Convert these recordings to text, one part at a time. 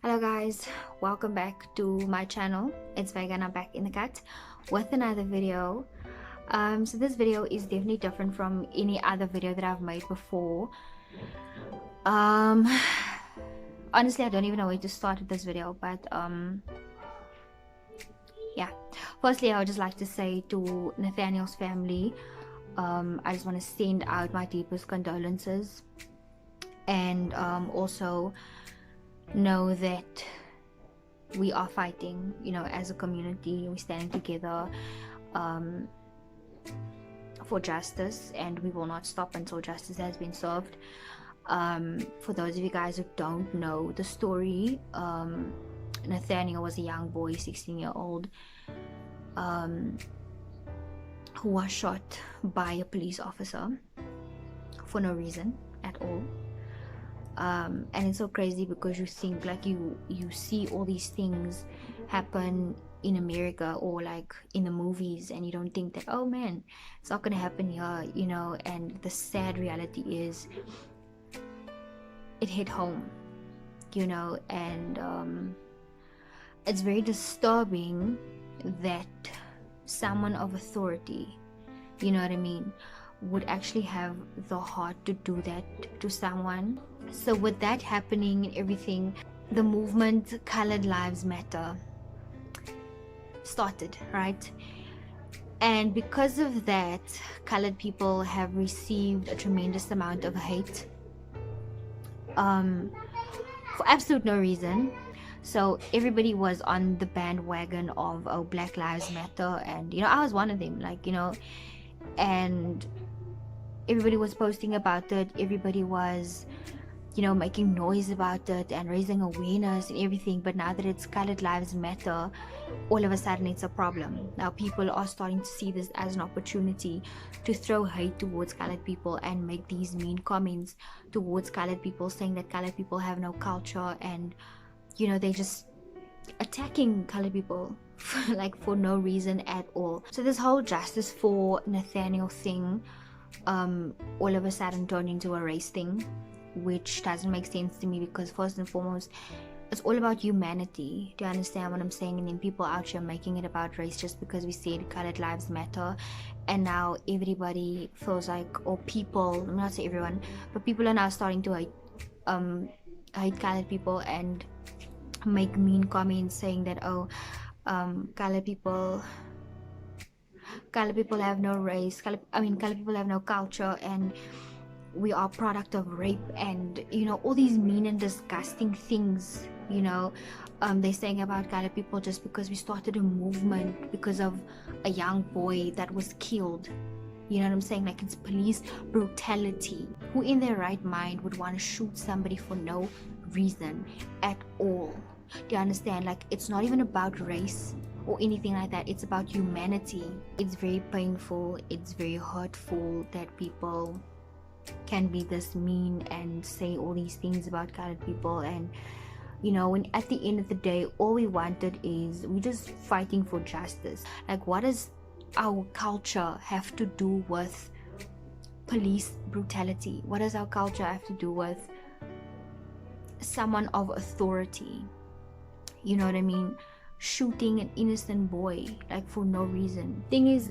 Hello guys, welcome back to my channel. It's Vaigha and I'm back in the cut with another video. So this video is definitely different from any other video that I've made before. Honestly, I don't even know where to start with this video, but yeah. Firstly, I would just like to say to Nathaniel's family, I just want to send out my deepest condolences, and also know that we are fighting, as a community. We're standing together for justice, and we will not stop until justice has been served. For those of you guys who don't know the story, Nathaniel was a young boy, 16-year-old, who was shot by a police officer for no reason at all. And it's so crazy because you think, like, you see all these things happen in America or like in the movies, and you don't think that, oh man, it's not gonna happen here, and the sad reality is it hit home, and it's very disturbing that someone of authority, you know what I mean, would actually have the heart to do that to someone. So with that happening and everything, the movement Colored Lives Matter started, right? And because of that, colored people have received a tremendous amount of hate for absolute no reason. So everybody was on the bandwagon of, oh, Black Lives Matter, and I was one of them, and everybody was posting about it. Everybody was making noise about it and raising awareness and everything. But now that it's Colored Lives Matter, all of a sudden it's a problem. Now people are starting to see this as an opportunity to throw hate towards colored people and make these mean comments towards colored people, saying that colored people have no culture, and they're just attacking colored people for no reason at all. So this whole justice for Nathaniel thing all of a sudden turned into a race thing, which doesn't make sense to me, because first and foremost, it's all about humanity. Do you understand what I'm saying? And then people out here making it about race just because we said Colored Lives Matter, and now everybody feels like, or people, I'm not say everyone, but people are now starting to hate colored people and make mean comments saying that, oh, colored people have no race, colored people have no culture, and we are product of rape, and all these mean and disgusting things. They're saying about colored people just because we started a movement because of a young boy that was killed. You know what I'm saying? Like, it's police brutality. Who in their right mind would want to shoot somebody for no reason at all? Do you understand? Like, it's not even about race or anything like that. It's about humanity. It's very painful, it's very hurtful that people can be this mean and say all these things about colored people. And when at the end of the day, all we wanted is, we're just fighting for justice. Like, what does our culture have to do with police brutality? What does our culture have to do with someone of authority, you know what I mean, shooting an innocent boy for no reason? Thing is,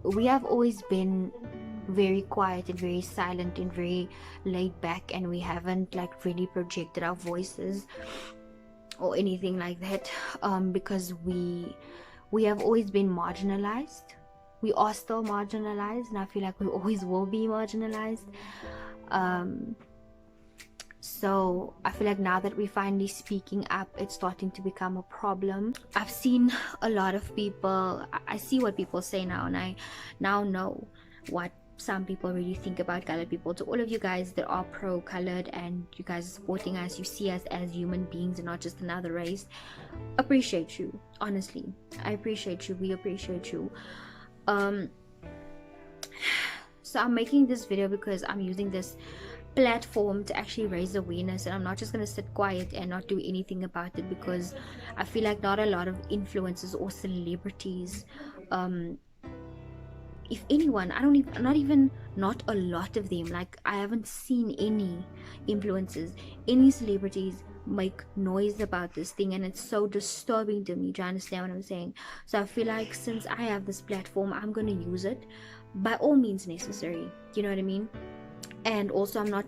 we have always been very quiet and very silent and very laid back, and we haven't really projected our voices or anything like that, because we have always been marginalized. We are still marginalized, and I feel like we always will be marginalized. So I feel like now that we're finally speaking up, it's starting to become a problem. I've seen a lot of people, I see what people say now, and I now know what some people really think about colored people. To all of you guys that are pro-colored and you guys are supporting us, you see us as human beings and not just another race, appreciate you. Honestly, I appreciate you. We appreciate you. So I'm making this video because I'm using this platform to actually raise awareness, and I'm not just going to sit quiet and not do anything about it, because I feel like not a lot of influencers or celebrities, if anyone, not a lot of them, I haven't seen any influencers, any celebrities make noise about this thing, and it's so disturbing to me. Do you understand what I'm saying? So I feel like since I have this platform, I'm gonna use it by all means necessary. You know what I mean? And also, I'm not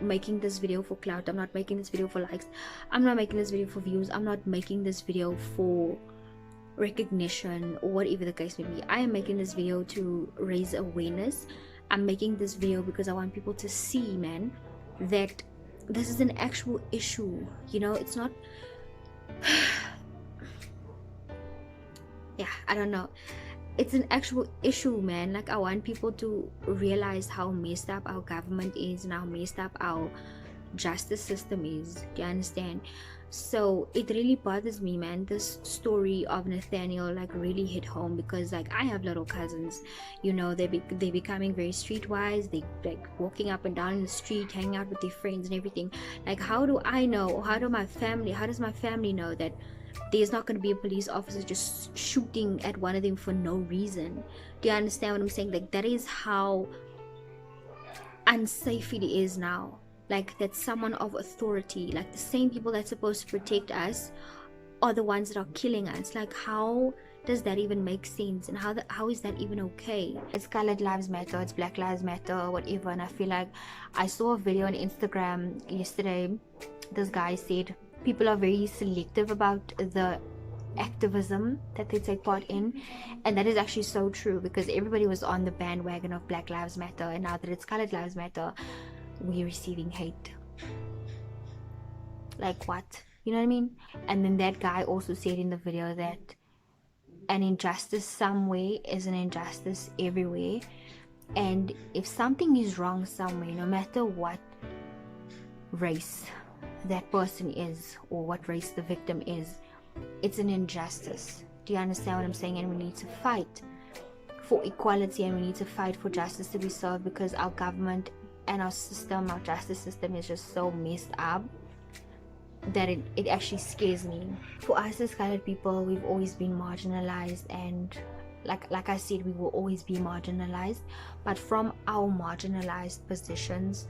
making this video for clout. I'm not making this video for likes. I'm not making this video for views. I'm not making this video for recognition or whatever the case may be. I am making this video to raise awareness. I'm making this video because I want people to see, man, that this is an actual issue. You know, it's not yeah, I don't know, it's an actual issue, man. Like, I want people to realize how messed up our government is and how messed up our justice system is. Do you understand? So it really bothers me, man. This story of Nathaniel like really hit home, because like I have little cousins, you know, they becoming very streetwise. They like walking up and down in the street, hanging out with their friends and everything. Like, how do I know, or how does my family know that there's not going to be a police officer just shooting at one of them for no reason? Do you understand what I'm saying? Like, that is how unsafe it is now. Like, that someone of authority, like the same people that's supposed to protect us, are the ones that are killing us. Like, how does that even make sense? And how is that even okay? It's Colored Lives Matter, it's Black Lives Matter, or whatever. And I feel like I saw a video on Instagram yesterday. This guy said people are very selective about the activism that they take part in, and that is actually so true, because everybody was on the bandwagon of Black Lives Matter, and now that it's Colored Lives Matter, we're receiving hate. Like, what? You know what I mean? And then that guy also said in the video that an injustice somewhere is an injustice everywhere, and if something is wrong somewhere, no matter what race that person is or what race the victim is, it's an injustice. Do you understand what I'm saying? And we need to fight for equality, and we need to fight for justice to be served, because our government and our system, our justice system, is just so messed up that it actually scares me. For us as colored people, we've always been marginalized, and like I said, we will always be marginalized. But from our marginalized positions,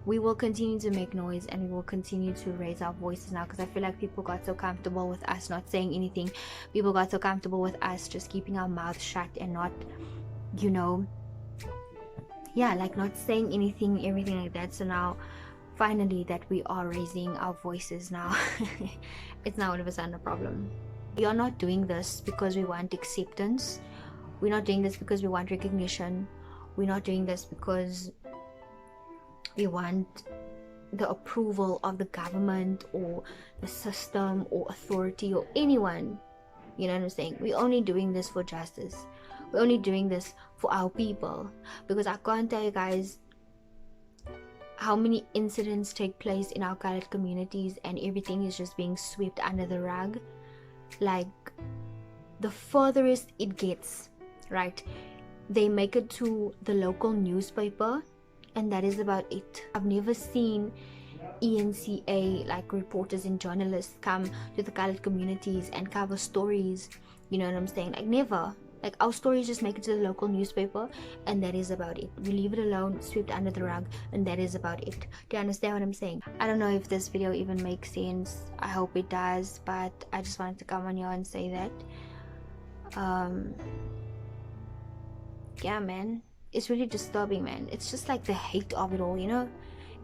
we will continue to make noise, and we will continue to raise our voices now, because I feel like people got so comfortable with us not saying anything. People got so comfortable with us just keeping our mouths shut and not, you know, yeah, like not saying anything, everything like that. So now finally that we are raising our voices now, it's now all of a sudden a problem. We are not doing this because we want acceptance. We're not doing this because we want recognition. We're not doing this because we want the approval of the government or the system or authority or anyone. You know what I'm saying? We're only doing this for justice. We're only doing this for our people, because I can't tell you guys how many incidents take place in our colored communities, and everything is just being swept under the rug. Like, the furthest it gets, right, they make it to the local newspaper, and that is about it. I've never seen ENCA, like reporters and journalists, come to the colored communities and cover stories. You know what I'm saying? Like, never. Like, our stories just make it to the local newspaper, and that is about it. We leave it alone, swept under the rug, and that is about it. Do you understand what I'm saying? I don't know if this video even makes sense. I hope it does, but I just wanted to come on here and say that. Yeah, man, it's really disturbing, man. It's just like the hate of it all, you know?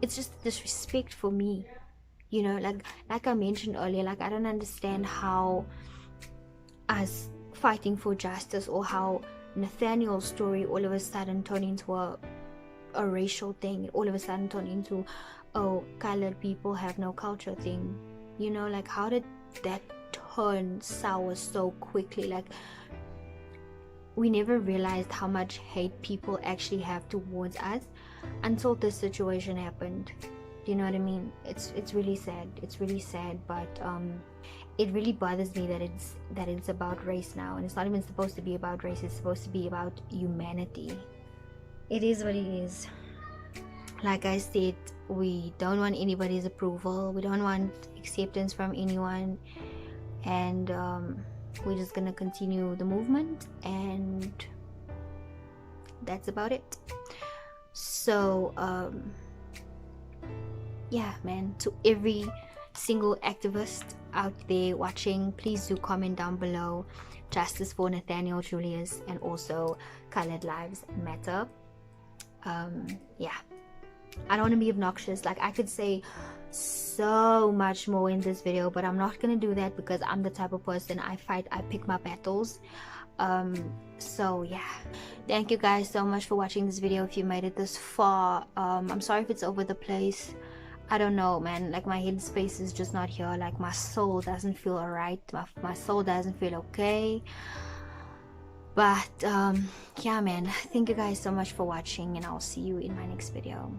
It's just disrespect for me, you know? Like I mentioned earlier, like, I don't understand how us fighting for justice, or how Nathaniel's story all of a sudden turned into a racial thing, all of a sudden turned into, oh, colored people have no culture thing. You know, like, how did that turn sour so quickly? Like, we never realized how much hate people actually have towards us until this situation happened. Do you know what I mean? It's really sad. It's really sad, but it really bothers me that it's about race now, and it's not even supposed to be about race. It's supposed to be about humanity. It is what it is. Like I said, we don't want anybody's approval. We don't want acceptance from anyone, and we're just gonna continue the movement, and that's about it. So yeah, man, to every single activist out there watching, please do comment down below. Justice for Nathaniel Julius, and also Colored Lives Matter. Yeah, I don't want to be obnoxious. Like, I could say so much more in this video, but I'm not gonna do that because I'm the type of person, I pick my battles. So yeah, thank you guys so much for watching this video. If you made it this far, I'm sorry if it's over the place. I don't know, man, like my headspace is just not here. Like my soul doesn't feel alright, my soul doesn't feel okay. But yeah, man, thank you guys so much for watching, and I'll see you in my next video.